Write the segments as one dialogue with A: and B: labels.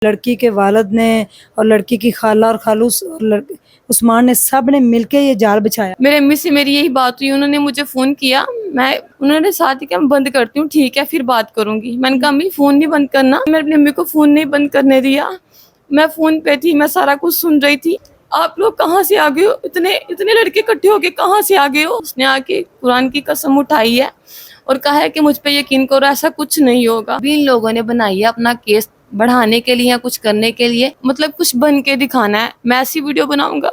A: لڑکی کے والد نے اور لڑکی کی خالہ اور خالوس اور عثمان نے سب نے مل کے یہ جال بچھایا.
B: میرے امی سے میری یہی بات ہوئی، انہوں نے مجھے فون کیا، انہوں نے ساتھ ہی کہ میں بند کرتی ہوں، ٹھیک ہے پھر بات کروں گی. میں نے کہا امی فون نہیں بند کرنا. میں اپنی امی کو فون نہیں بند کرنے دیا. میں فون پہ تھی، میں سارا کچھ سن رہی تھی. آپ لوگ کہاں سے آ گئے ہو؟ اتنے لڑکے اکٹھے ہو کے کہاں سے آ گئے ہو؟ اس نے آ کے قرآن کی قسم اٹھائی ہے اور کہا ہے کہ مجھ پہ یقین کرو ایسا کچھ نہیں ہوگا. ابھی ان لوگوں نے بنائی ہے اپنا کیس بڑھانے کے لیے یا کچھ کرنے کے لیے، مطلب کچھ بن کے دکھانا ہے. میں ایسی ویڈیو بناؤں گا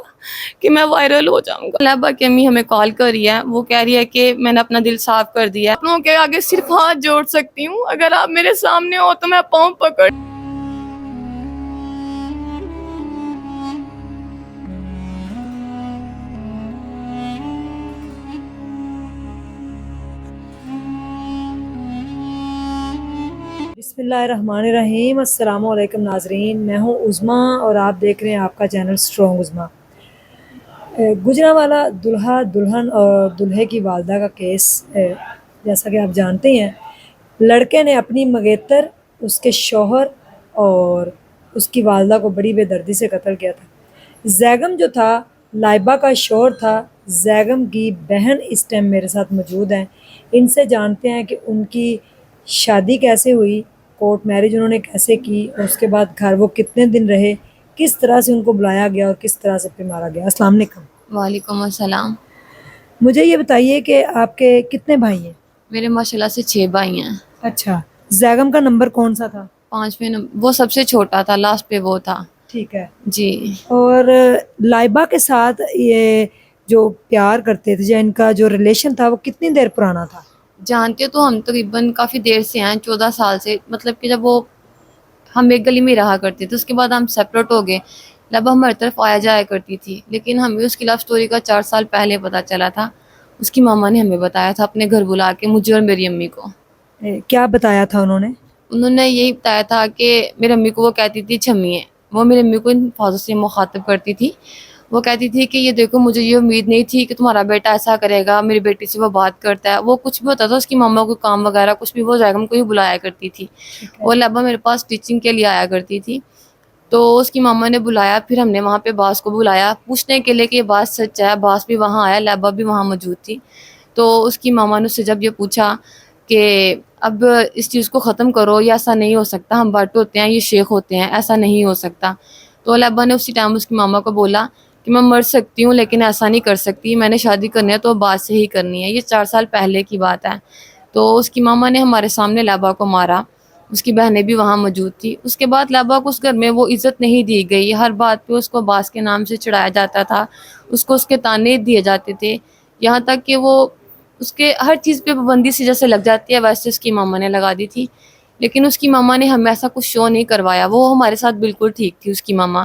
B: کہ میں وائرل ہو جاؤں گا. لہبا کی امی ہمیں کال کر رہی ہے، وہ کہہ رہی ہے کہ میں نے اپنا دل صاف کر دیا ہے. آپ لوگوں کے آگے صرف ہاتھ جوڑ سکتی ہوں، اگر آپ میرے سامنے ہو تو میں پاؤں پکڑ.
A: بسم اللہ الرحمن الرحیم. السلام علیکم ناظرین، میں ہوں عظمیٰ اور آپ دیکھ رہے ہیں آپ کا چینل اسٹرانگ عظمیٰ. گجرانوالہ دلہا دلہن اور دلہے کی والدہ کا کیس جیسا کہ آپ جانتے ہیں، لڑکے نے اپنی منگیتر، اس کے شوہر اور اس کی والدہ کو بڑی بے دردی سے قتل کیا تھا. زیگم جو تھا لائبہ کا شوہر تھا. زیگم کی بہن اس ٹائم میرے ساتھ موجود ہیں. ان سے جانتے ہیں کہ ان کی شادی کیسے ہوئی، کورٹ میرج انہوں نے کیسے کی، اور اس کے بعد گھر وہ کتنے دن رہے، کس طرح سے ان کو بلایا گیا اور کس طرح سے پھر مارا گیا. السلام علیکم.
B: وعلیکم السلام.
A: مجھے یہ بتائیے کہ آپ کے کتنے بھائی ہیں؟
B: میرے ماشاءاللہ سے 6 بھائی ہیں.
A: اچھا، زیگم کا نمبر کون سا تھا؟
B: 5ویں نمبر، وہ سب سے چھوٹا تھا، لاسٹ پہ وہ تھا.
A: ٹھیک ہے.
B: جی.
A: اور لائبہ کے ساتھ یہ جو پیار کرتے تھے یا ان کا جو ریلیشن تھا وہ کتنی دیر پرانا تھا؟
B: جانتے تو ہم تقریباً کافی دیر سے ہیں، 14 سال سے. مطلب کہ جب وہ ہم ایک گلی میں رہا کرتے تھے، اس کے بعد ہم سیپریٹ ہو گئے. لبا ہماری طرف آیا جایا کرتی تھی، لیکن ہمیں اس کی لو سٹوری کا 4 سال پہلے پتہ چلا تھا. اس کی ماما نے ہمیں بتایا تھا اپنے گھر بلا کے، مجھے اور میری امی کو.
A: کیا بتایا تھا انہوں نے؟
B: انہوں نے یہی بتایا تھا کہ میری امی کو وہ کہتی تھی چھمی ہے. وہ میری امی کو ان الفاظوں سے مخاطب کرتی تھی. وہ کہتی تھی کہ یہ دیکھو، مجھے یہ امید نہیں تھی کہ تمہارا بیٹا ایسا کرے گا، میری بیٹی سے وہ بات کرتا ہے. وہ کچھ بھی ہوتا تھا، اس کی ماما کو کام وغیرہ کچھ بھی، وہ زیگم کو ہی بلایا کرتی تھی. وہ لبا میرے پاس ٹیچنگ کے لیے آیا کرتی تھی، تو اس کی ماما نے بلایا. پھر ہم نے وہاں پہ باس کو بلایا پوچھنے کے لیے کہ یہ بات سچ ہے. باس بھی وہاں آیا، لبا بھی وہاں موجود تھی. تو اس کی ماما نے اس سے جب یہ پوچھا کہ اب اس چیز کو ختم کرو، یہ ایسا نہیں ہو سکتا، ہم بٹ ہوتے ہیں، یہ شیخ ہوتے ہیں، ایسا نہیں ہو سکتا. تو لبا نے اسی ٹائم اس کی ماما کو بولا کہ میں مر سکتی ہوں لیکن ایسا نہیں کر سکتی، میں نے شادی کرنی ہے تو بات سے ہی کرنی ہے. یہ 4 سال پہلے کی بات ہے. تو اس کی ماما نے ہمارے سامنے لبا کو مارا. اس کی بہنیں بھی وہاں موجود تھی. اس کے بعد لبا کو اس گھر میں وہ عزت نہیں دی گئی. ہر بات پہ اس کو باس کے نام سے چڑھایا جاتا تھا، اس کو اس کے تانے دیے جاتے تھے، یہاں تک کہ وہ اس کے ہر چیز پہ پابندی سے جیسے لگ جاتی ہے ویسے اس کی ماما نے لگا دی تھی. لیکن اس کی ماما نے ہمیں ایسا کچھ شو نہیں کروایا. وہ ہمارے ساتھ بالکل ٹھیک تھی. اس کی ماما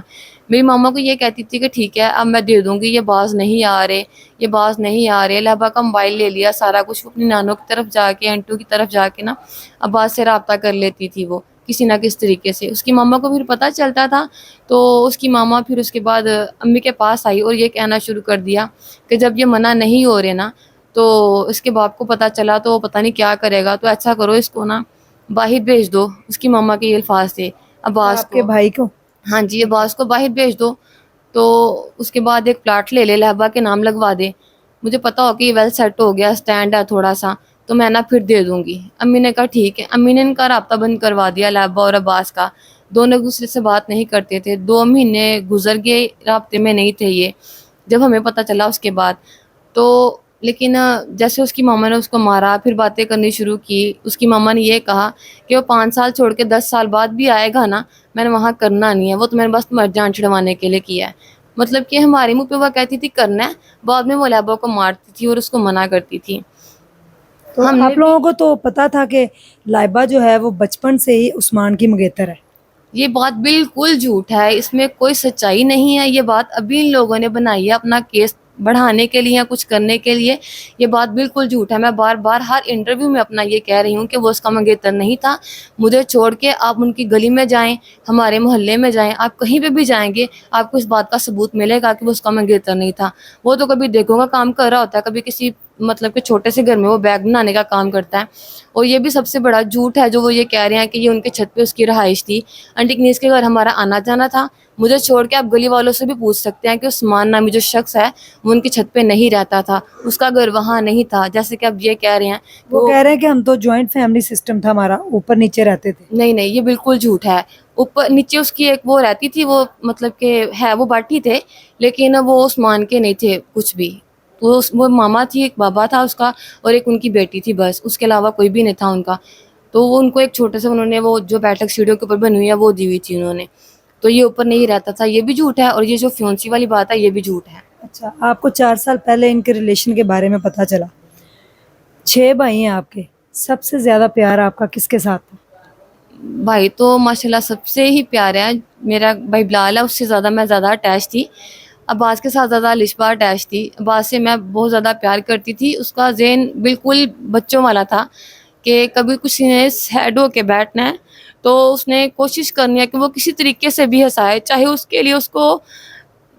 B: میری ماما کو یہ کہتی تھی کہ ٹھیک ہے اب میں دے دوں گی، یہ باز نہیں آ رہے، یہ باز نہیں آ رہے. لہبا کا موبائل لے لیا، سارا کچھ. اپنی نانوں کی طرف جا کے، انٹو کی طرف جا کے نا عباس سے رابطہ کر لیتی تھی وہ کسی نہ کس طریقے سے. اس کی ماما کو پھر پتہ چلتا تھا، تو اس کی ماما پھر اس کے بعد امی کے پاس آئی اور یہ کہنا شروع کر دیا کہ جب یہ منع نہیں ہو رہے نا تو اس کے باپ کو پتہ چلا تو وہ پتہ نہیں کیا کرے گا، تو ایسا کرو اس کو نا باہر بھیج دو. اس کی ماما کے یہ الفاظ تھے عباس
A: آپ کے
B: کو.
A: بھائی کو؟
B: ہاں جی، عباس کو باہر بھیج دو، تو اس کے بعد ایک پلاٹ لے لے، لہبا کے نام لگوا دے. مجھے پتا ہو کہ یہ ویل سیٹ ہو گیا، سٹینڈ ہے تھوڑا سا، تو میں نا پھر دے دوں گی. امی نے کہا ٹھیک ہے. امی نے ان کا رابطہ بند کروا دیا، لہبا اور عباس کا. دونوں ایک دوسرے سے بات نہیں کرتے تھے. 2 مہینے گزر گئے، رابطے میں نہیں تھے یہ. جب ہمیں پتہ چلا اس کے بعد تو، لیکن جیسے اس کی ماما نے اس کو مارا، پھر باتیں کرنی شروع کی. اس کی ماما نے یہ کہا کہ وہ 5 سال چھوڑ کے 10 سال بعد بھی آئے گا نا، میں نے وہاں کرنا نہیں ہے، وہ تو میں نے بس تمہاری جان چھڑوانے کے لیے کیا ہے. مطلب کہ ہمارے منہ پہ وہ کہتی تھی کرنا ہے، بعد میں وہ لہبا کو مارتی تھی اور اس کو منع کرتی تھی.
A: تو
B: ہم نے
A: آپ
B: بھی
A: لوگوں کو تو پتا تھا کہ لائبہ جو ہے وہ بچپن سے ہی عثمان کی منگیتر ہے.
B: یہ بات بالکل جھوٹ ہے، اس میں کوئی سچائی نہیں ہے. یہ بات ابھی ان لوگوں نے بنائی ہے اپنا کیس بڑھانے کے لیے یا کچھ کرنے کے لیے. یہ بات بالکل جھوٹ ہے. میں بار بار ہر انٹرویو میں اپنا یہ کہہ رہی ہوں کہ وہ اس کا منگیتر نہیں تھا. مجھے چھوڑ کے آپ ان کی گلی میں جائیں، ہمارے محلے میں جائیں، آپ کہیں پہ بھی جائیں گے آپ کو اس بات کا ثبوت ملے گا کہ وہ اس کا منگیتر نہیں تھا. وہ تو کبھی دیکھو گا کام کر رہا ہوتا ہے، کبھی کسی مطلب کہ چھوٹے سے گھر میں وہ بیگ بنانے کا کام کرتا ہے. اور یہ بھی سب سے بڑا جھوٹ ہے جو وہ یہ کہہ رہے ہیں کہ یہ ان کے چھت پہ اس کی رہائش تھی. آنٹی کنیز کے گھر ہمارا آنا جانا تھا. مجھے چھوڑ کے آپ گلی والوں سے بھی پوچھ سکتے ہیں کہ عثمان نامی جو شخص ہے وہ ان کی چھت پہ نہیں رہتا تھا, اس کا گھر وہاں نہیں تھا جیسے کہ اب یہ کہہ رہے ہیں کہ
A: وہ کہہ رہے ہیں کہ ہم تو جوائنٹ فیملی سسٹم تھا ہمارا, اوپر نیچے رہتے تھے.
B: نہیں نہیں, یہ بالکل جھوٹ ہے. اوپر نیچے اس کی ایک وہ رہتی تھی, وہ مطلب کہ ہے وہ باٹھی تھے, لیکن وہ عثمان کے نہیں تھے کچھ بھی. وہ ماما تھی, ایک بابا تھا اس کا, اور ایک ان کی بیٹی تھی, بس اس کے علاوہ کوئی بھی نہیں تھا ان کا. تو وہ ان کو ایک چھوٹے سے انہوں نے وہ جو بیٹھک سیڑھیوں کے اوپر بنی ہوئی ہے وہ دی ہوئی تھی انہوں نے. تو یہ اوپر نہیں رہتا تھا, یہ بھی جھوٹ ہے. اور یہ جو فیونسی والی بات ہے یہ بھی جھوٹ ہے.
A: اچھا, آپ کو 4 سال پہلے ان کے ریلیشن کے بارے میں پتہ چلا. 6 بھائی ہیں آپ کے, سب سے زیادہ پیار آپ کا کس کے ساتھ تھا؟
B: بھائی تو ماشاءاللہ سب سے ہی پیارا ہے. میرا بھائی بلال ہے, اس سے زیادہ میں زیادہ اٹیچ تھی. عباس کے ساتھ زیادہ لشبہ اٹیچ تھی. عباس سے میں بہت زیادہ پیار کرتی تھی. اس کا ذہن بالکل بچوں والا تھا کہ کبھی کسی نے سیڈ ہو کے بیٹھنا ہے تو اس نے کوشش کرنی ہے کہ وہ کسی طریقے سے بھی ہنسائے, چاہے اس کے لیے اس کو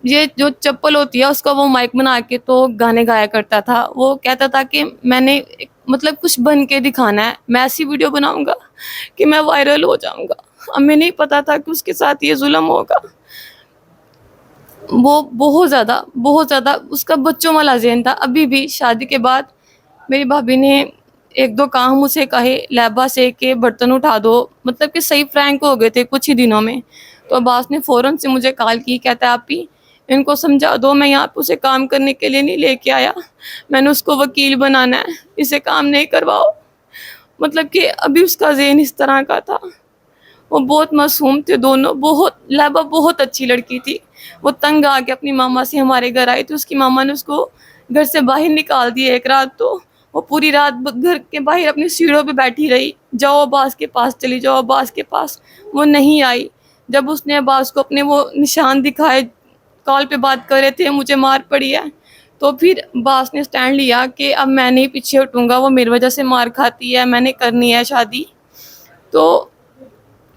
B: یہ جو چپل ہوتی ہے اس کا وہ مائک بنا کے تو گانے گایا کرتا تھا. وہ کہتا تھا کہ میں نے مطلب کچھ بن کے دکھانا ہے, میں ایسی ویڈیو بناؤں گا کہ میں وائرل ہو جاؤں گا. ہمیں نہیں پتا تھا کہ اس کے ساتھ یہ ظلم ہوگا. وہ بہت زیادہ اس کا بچوں والا ذہن تھا. ابھی بھی شادی کے بعد میری بھابھی نے 1-2 کام اسے کہے لیبا سے کہ برتن اٹھا دو, مطلب کہ صحیح فرینک ہو گئے تھے کچھ ہی دنوں میں. تو عباس نے فوراً سے مجھے کال کی, کہتا ہے آپ ہی ان کو سمجھا دو, میں یہاں پہ اسے کام کرنے کے لیے نہیں لے کے آیا, میں نے اس کو وکیل بنانا ہے, اسے کام نہیں کرواؤ. مطلب کہ ابھی اس کا ذہن اس طرح کا تھا. وہ بہت معصوم تھے دونوں. لیبا بہت اچھی لڑکی تھی. وہ تنگ آ کے اپنی ماما سے ہمارے گھر آئی تو اس کی ماما نے اس کو گھر سے باہر نکال دیا ایک رات. تو وہ پوری رات گھر کے باہر اپنی سیڑھوں پہ بیٹھی رہی, جاؤ عباس کے پاس چلی جاؤ, عباس کے پاس. وہ نہیں آئی. جب اس نے عباس کو اپنے وہ نشان دکھائے, کال پہ بات کر رہے تھے, مجھے مار پڑی ہے, تو پھر عباس نے سٹینڈ لیا کہ اب میں نہیں پیچھے ہٹوں گا, وہ میری وجہ سے مار کھاتی ہے, میں نے کرنی ہے شادی. تو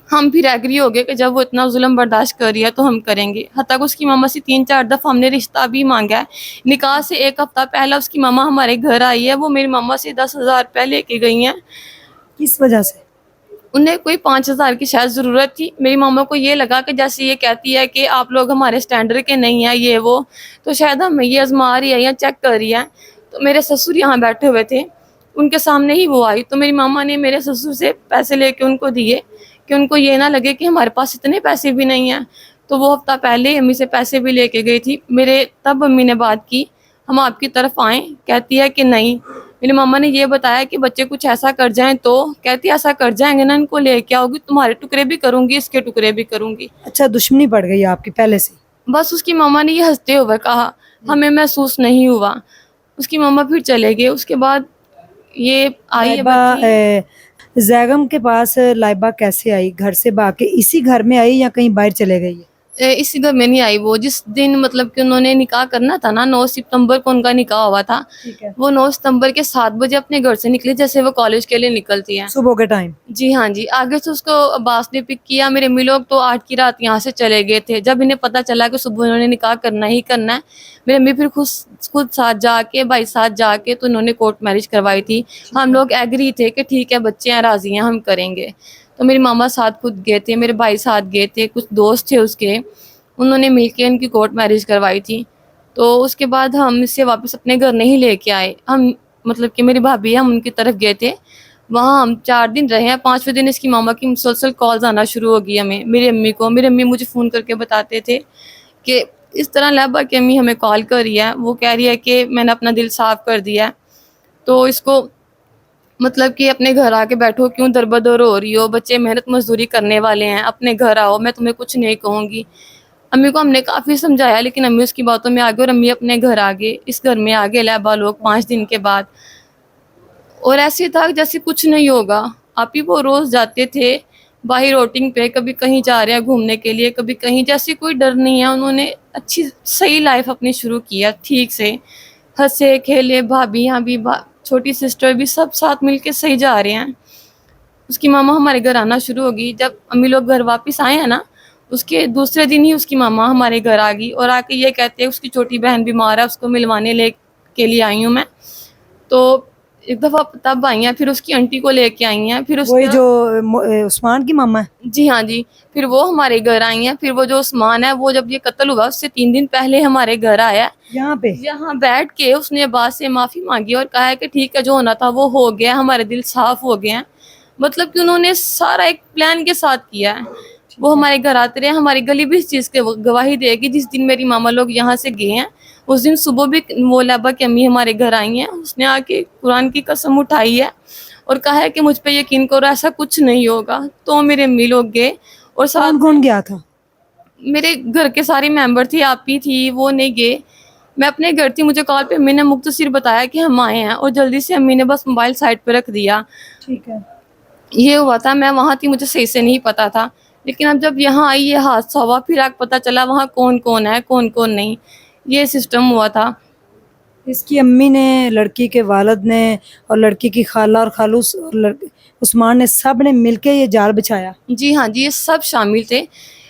B: ہم پھر ایگری ہو گئے کہ جب وہ اتنا ظلم برداشت کر رہی ہے تو ہم کریں گے. حتیٰ کہ اس کی ماما سے 3-4 دفعہ ہم نے رشتہ بھی مانگا ہے. نکاح سے 1 ہفتہ پہلا اس کی ماما ہمارے گھر آئی ہے. وہ میری ماما سے 10,000 روپے لے کے گئی ہیں.
A: کس وجہ سے؟
B: انہیں کوئی 5,000 کی شاید ضرورت تھی. میری ماما کو یہ لگا کہ جیسے یہ کہتی ہے کہ آپ لوگ ہمارے سٹینڈرڈ کے نہیں ہیں یہ وہ, تو شاید ہمیں یہ آزما رہی ہے یا چیک کر رہی ہے. تو میرے سسر یہاں بیٹھے ہوئے تھے, ان کے سامنے ہی وہ آئی. تو میری ماما نے میرے سسر سے پیسے لے کے ان کو دیے کہ ان کو یہ نہ لگے کہ ہمارے پاس اتنے پیسے بھی نہیں ہیں. تو وہ ہفتہ پہلے امی سے پیسے بھی لے کے گئی تھی. تب امی نے بات کی ہم آپ کی طرف آئیں, کہتی ہے کہ نہیں. میری ماما نے یہ بتایا کہ بچے کچھ ایسا کر جائیں تو, کہتی ایسا کر جائیں گے نا ان کو لے کے آؤ گی, تمہارے ٹکڑے بھی کروں گی, اس کے ٹکڑے بھی کروں گی.
A: اچھا, دشمنی پڑ گئی آپ کی پہلے سے؟
B: بس اس کی ماما نے یہ ہنستے ہوئے کہا, ہمیں محسوس نہیں ہوا. اس کی ماما پھر چلے گئے. اس کے بعد یہ آئی ہے
A: لائبہ
B: بچی.
A: زیغم کے پاس لائبہ کیسے آئی؟ گھر سے بھاگ کے اسی گھر میں آئی یا کہیں باہر چلے گئی ہے؟
B: اسی گھر میں نہیں آئی. وہ جس دن مطلب کہ انہوں نے نکاح کرنا تھا نا, 9 ستمبر کو ان کا نکاح ہوا تھا.
A: ٹھیک ہے,
B: وہ 9 ستمبر کے 7 بجے اپنے گھر سے نکلی جیسے وہ کالج کے لیے نکلتی ہیں.
A: صبح کے ٹائم؟
B: جی ہاں جی. آگے سے اس کو عباس نے پک کیا. میرے امی لوگ تو 8 کی رات یہاں سے چلے گئے تھے. جب انہیں پتہ چلا کہ صبح انہوں نے نکاح کرنا ہی کرنا ہے, میرے امی پھر خود ساتھ جا کے, بھائی ساتھ جا کے, تو انہوں نے کورٹ میرج کروائی تھی. ہم لوگ ایگری تھے کہ ٹھیک ہے بچے ہیں, راضی ہیں, ہم کریں گے. تو میری ماما ساتھ خود گئے تھے, میرے بھائی ساتھ گئے تھے, کچھ دوست تھے اس کے, انہوں نے مل کے ان کی کورٹ میرج کروائی تھی. تو اس کے بعد ہم اسے واپس اپنے گھر نہیں لے کے آئے. ہم مطلب کہ میری بھابھی ہے, ہم ان کی طرف گئے تھے. وہاں ہم 4 دن رہے ہیں. 5ویں دن اس کی ماما کی مسلسل کالز آنا شروع ہو گئی ہمیں, میری امی کو. میری امی مجھے فون کر کے بتاتے تھے کہ اس طرح لیبا کی امی ہمیں کال کر رہی ہے, وہ کہہ رہی ہے کہ میں نے اپنا دل صاف کر دیا ہے, تو اس کو مطلب کہ اپنے گھر آ کے بیٹھو, کیوں دربدر ہو رہی ہو, بچے محنت مزدوری کرنے والے ہیں, اپنے گھر آؤ, میں تمہیں کچھ نہیں کہوں گی. امی کو ہم نے کافی سمجھایا لیکن امی اس کی باتوں میں آگے, اور امی اپنے گھر آگے, اس گھر میں آگے لیبا لوگ 5 دن کے بعد. اور ایسے تھا جیسے کچھ نہیں ہوگا. آپ ہی وہ روز جاتے تھے باہر آؤٹنگ پہ, کبھی کہیں جا رہے ہیں گھومنے کے لیے, کبھی کہیں, جیسے کوئی ڈر نہیں ہے. انہوں نے اچھی صحیح لائف اپنی شروع کیا ٹھیک سے, ہنسے کھیلے, بھابھیاں بھی, چھوٹی سسٹر بھی, سب ساتھ مل کے صحیح جا رہے ہیں. اس کی ماما ہمارے گھر آنا شروع ہوگی. جب امی لوگ گھر واپس آئے ہیں نا, اس کے دوسرے دن ہی اس کی ماما ہمارے گھر آ گئی, اور آ کے یہ کہتے ہیں اس کی چھوٹی بہن بیمار ہے, اس کو ملوانے لے کے لیے آئی ہوں میں. تو ایک دفعہ تب آئی ہیں، پھر اس کی آنٹی کو لے کے آئی ہیں، پھر اس
A: وہی
B: کا
A: جو عثمان کی ماما ہے.
B: جی ہاں جی، پھر وہ ہمارے گھر آئی ہیں. پھر وہ جو عثمان ہے وہ جب یہ قتل ہوا اس سے 3 دن پہلے ہمارے گھر آیا،
A: یہاں پہ
B: یہاں بیٹھ کے اس نے اباس سے معافی مانگی اور کہا ہے کہ ٹھیک ہے جو ہونا تھا وہ ہو گیا، ہمارے دل صاف ہو گئے ہیں. مطلب کہ انہوں نے سارا ایک پلان کے ساتھ کیا ہے. وہ ہمارے گھر آتے رہے، ہماری گلی بھی اس چیز کے گواہی دے گی. جس دن میری ماما لوگ یہاں سے گئے ہیں اس دن صبح بھی وہ لابا کی امی ہمارے گھر آئی ہیں. اس نے آ کے قرآن کی قسم اٹھائی ہے اور کہا ہے کہ مجھ پہ یقین کرو ایسا کچھ نہیں ہوگا. تو میرے امی لوگ گئے اور
A: کون
B: ساتھ
A: کون گیا تھا؟
B: میرے گھر کے سارے ممبر تھے، آپ ہی تھی، وہ نہیں گئے. میں اپنے گھر تھی، مجھے کال پہ امی نے مختصر بتایا کہ ہم آئے ہیں اور جلدی سے امی نے بس موبائل سائڈ پہ رکھ دیا.
A: ٹھیک ہے.
B: یہ ہوا تھا، میں وہاں تھی، مجھے صحیح سے نہیں پتا تھا. لیکن اب جب یہاں آئی یہ حادثہ ہوا پھر آگ پتہ چلا وہاں کون کون ہے کون کون نہیں. یہ سسٹم ہوا تھا.
A: اس کی امی نے، لڑکی کے والد نے اور لڑکی کی خالہ اور خالوس اور عثمان نے سب نے مل کے یہ جال بچھایا.
B: جی ہاں جی، یہ سب شامل تھے.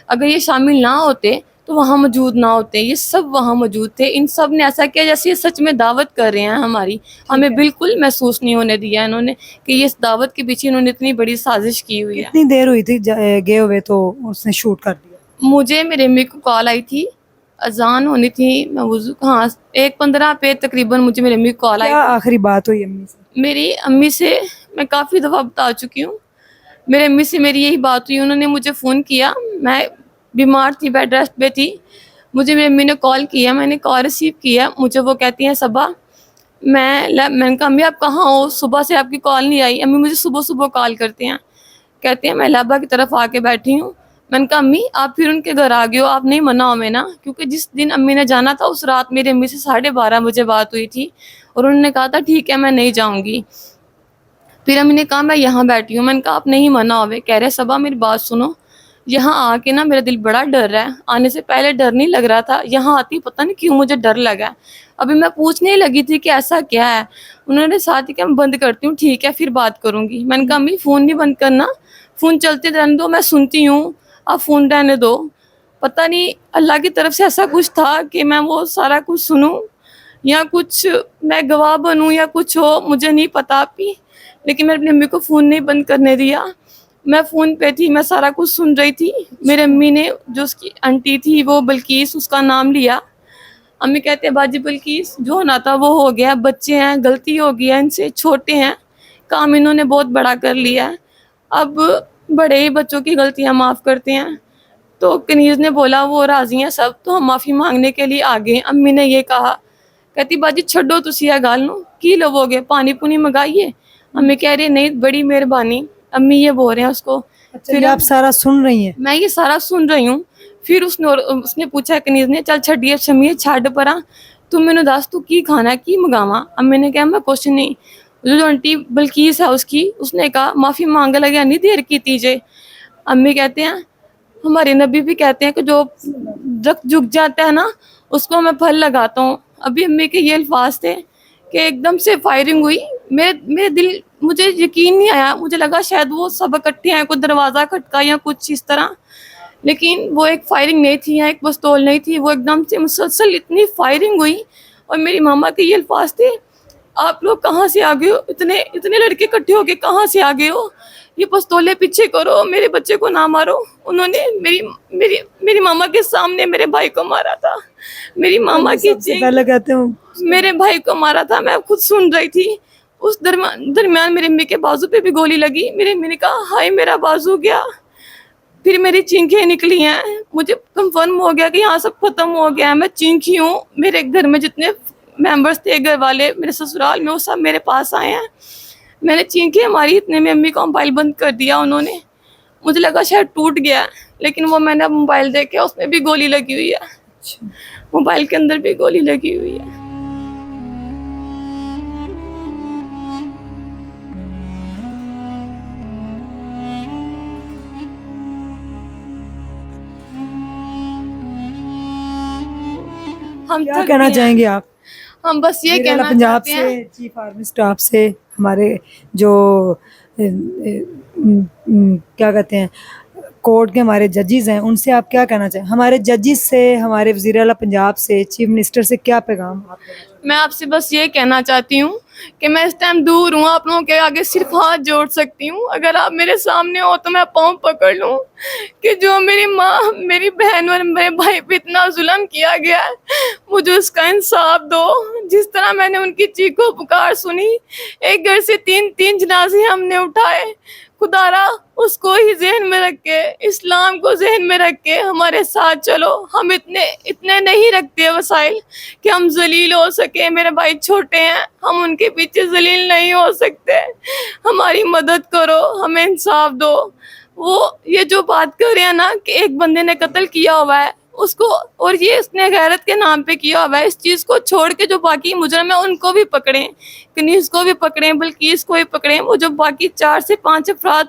B: اگر یہ شامل نہ ہوتے تو وہاں موجود نہ ہوتے. یہ سب وہاں موجود تھے. ان سب نے ایسا کیا جیسے یہ سچ میں دعوت کر رہے ہیں ہماری. ہمیں بالکل محسوس نہیں ہونے دیا انہوں نے کہ یہ اس دعوت کے پیچھے انہوں نے اتنی بڑی سازش کی ہوئی ہے.
A: کتنی دیر ہوئی تھی گئے ہوئے تو اس نے شوٹ کر دیا؟
B: مجھے میرے امی کو کال آئی تھی، اذان ہونی تھی، میں وضو 1:15 پہ تقریباً مجھے میری امی کو کال آئی
A: کیا
B: تھی.
A: آخری بات ہوئی امی سے؟
B: میری امی سے میں کافی دفعہ بتا چکی ہوں. میرے امی سے میری یہی بات ہوئی. انہوں نے مجھے فون کیا، میں بیمار تھی، بیڈ ریسٹ پہ تھی. مجھے میری امی نے کال کیا، میں نے کال ریسیو کیا. مجھے وہ کہتی ہیں صبا، میں نے کہا امی آپ کہاں ہو، صبح سے آپ کی کال نہیں آئی. امی مجھے صبح صبح کال کرتے ہیں، کہتے ہیں میں لابا کی طرف آ کے بیٹھی ہوں. میں نے کہا امی آپ پھر ان کے گھر آ گئے ہو، آپ نہیں منع ہو میں نا، کیونکہ جس دن امی نے جانا تھا اس رات میری امی سے 12:30 بجے بات ہوئی تھی اور انہوں نے کہا تھا ٹھیک ہے میں نہیں جاؤں گی. پھر امی نے کہا میں یہاں بیٹھی ہوں. میں نے کہا آپ نہیں منع ہوئے. کہہ رہے صبا میری بات سنو، یہاں آ کے نا میرا دل بڑا ڈر رہا ہے. آنے سے پہلے ڈر نہیں لگ رہا تھا، یہاں آتی پتہ نہیں کیوں مجھے ڈر لگا. ابھی میں پوچھنے لگی تھی کہ ایسا کیا ہے. انہوں نے ساتھ ہی کہ میں بند کرتی ہوں، ٹھیک ہے پھر بات کروں گی. میں نے کہا امی فون نہیں بند کرنا، فون چلتے رہنے دو، میں سنتی ہوں، آپ فون رہنے دو. پتہ نہیں اللہ کی طرف سے ایسا کچھ تھا کہ میں وہ سارا کچھ سنوں یا کچھ میں گواہ بنوں یا کچھ ہو، مجھے نہیں پتا بھی. لیکن میں اپنی امی کو فون نہیں بند کرنے دیا. میں فون پہ تھی، میں سارا کچھ سن رہی تھی. میرے امی نے جو اس کی آنٹی تھی وہ بلقیس، اس کا نام لیا. امی کہتے ہیں باجی بلقیس جو ہونا تھا وہ ہو گیا، بچے ہیں، غلطی ہو گیا ان سے، چھوٹے ہیں، کام انہوں نے بہت بڑا کر لیا ہے، اب بڑے ہی بچوں کی غلطیاں معاف کرتے ہیں. تو کنیز نے بولا وہ راضی ہیں سب، تو ہم معافی مانگنے کے لیے آ گئے. امی نے یہ کہا، کہتی باجی چھڈو تسی یہ گل نو، کی لو گے، پانی پونی منگائیے. امی کہہ رہی نہیں بڑی مہربانی. امی یہ بول رہے ہیں اس کو.
A: اچھا
B: پھر
A: یہ آپ سارا سن رہی ہیں؟
B: میں یہ سارا سن رہی ہوں. پھر اس نے پوچھا کنیز نے چل چھڈیے شمیے چھڈ پرا، تو میں نے دس تو کی کھانا ہے کی منگاواں. امی نے کہا میں کچھ نہیں. جو آنٹی بلقیس ہے اس نے کہا معافی مانگ لگا نہیں دیر کی تیجے. امی کہتے ہیں ہمارے نبی بھی کہتے ہیں کہ جو درخت جھک جاتا ہے نا اس کو میں پھل لگاتا ہوں. ابھی امی کے یہ الفاظ تھے کہ ایک دم سے فائرنگ ہوئی. میرے دل، مجھے یقین نہیں آیا، مجھے لگا شاید وہ سب اکٹھے ہیں، کوئی دروازہ کھٹکا یا کچھ اس طرح. لیکن وہ ایک فائرنگ نہیں تھی یا ایک پستول نہیں تھی، وہ ایک دم سے مسلسل اتنی فائرنگ ہوئی. اور میری ماما کے یہ الفاظ تھے آپ لوگ کہاں سے آ گئے ہو، اتنے لڑکے اکٹھے ہو کے کہاں سے آ گئے ہو، یہ پستولے پیچھے کرو، میرے بچے کو نہ مارو. انہوں نے میری ماما کے سامنے میرے بھائی کو مارا تھا. میری ماما کی
A: سب سے پہلے کہتے ہوں
B: میرے بھائی کو مارا تھا. میں خود سن رہی تھی. اس درمیان میرے امی کے بازو پہ بھی گولی لگی. میری امی نے کہا ہائے میرا بازو گیا. پھر میری چینکیں نکلی ہیں. مجھے کنفرم ہو گیا کہ یہاں سب ختم ہو گیا ہے. میں چینکی ہوں. میرے گھر میں جتنے ممبرس تھے گھر والے میرے سسرال میں وہ سب میرے پاس آئے ہیں. میں نے چینکیں ماری، اتنے میں امی کا موبائل بند کر دیا انہوں نے. مجھے لگا شاید ٹوٹ گیا، لیکن وہ میں نے موبائل دیکھا اس میں بھی گولی لگی ہوئی ہے. موبائل کے اندر بھی گولی لگی ہوئی ہے. ہم
A: کیا
B: تھک
A: کہنا
B: گئے
A: چاہیں
B: ہیں.
A: گے آپ
B: ہم بس یہ
A: وزیر اعلیٰ
B: کہنا
A: پنجاب
B: چاہتے ہیں،
A: سے، چیف آرمی اسٹاف سے، ہمارے جو کیا کہتے ہیں کورٹ کے ہمارے ججز ہیں ان سے آپ کیا کہنا چاہیں؟ ہمارے ججز سے، ہمارے وزیر اعلیٰ پنجاب سے، چیف منسٹر سے کیا پیغام آپ دینا چاہیں؟
C: میں آپ سے بس یہ کہنا چاہتی ہوں کہ میں اس ٹائم دور ہوں، آپ لوگوں کے آگے صرف ہاتھ جوڑ سکتی ہوں. اگر آپ میرے سامنے ہو تو میں پاؤں پکڑ لوں کہ جو میری ماں، میری بہن اور میرے بھائی پہ اتنا ظلم کیا گیا ہے، مجھے اس کا انصاف دو. جس طرح میں نے ان کی چیخو پکار سنی، ایک گھر سے تین جنازے ہم نے اٹھائے. خدا را اس کو ہی ذہن میں رکھ کے، اسلام کو ذہن میں رکھ کے ہمارے ساتھ چلو. ہم اتنے نہیں رکھتے وسائل کہ ہم ذلیل ہو سکے. میرے بھائی چھوٹے ہیں، ہم ان کے پیچھے ذلیل نہیں ہو سکتے. ہماری مدد کرو، ہمیں انصاف دو. وہ یہ جو بات کر رہے ہیں نا کہ ایک بندے نے قتل کیا ہوا ہے اس کو، اور یہ اس نے غیرت کے نام پہ کیا ہوا ہے، اس چیز کو چھوڑ کے جو باقی مجرم ہیں ان کو بھی پکڑیں، کنیز کو بھی پکڑیں، بلقیس کو بھی پکڑیں. وہ جو باقی 4 سے 5 افراد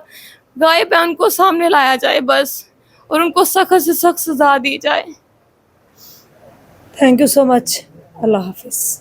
C: غائب ہیں ان کو سامنے لایا جائے بس، اور ان کو سخت سے سخت سزا دی جائے.
A: تھینک یو سو مچ. اللہ حافظ.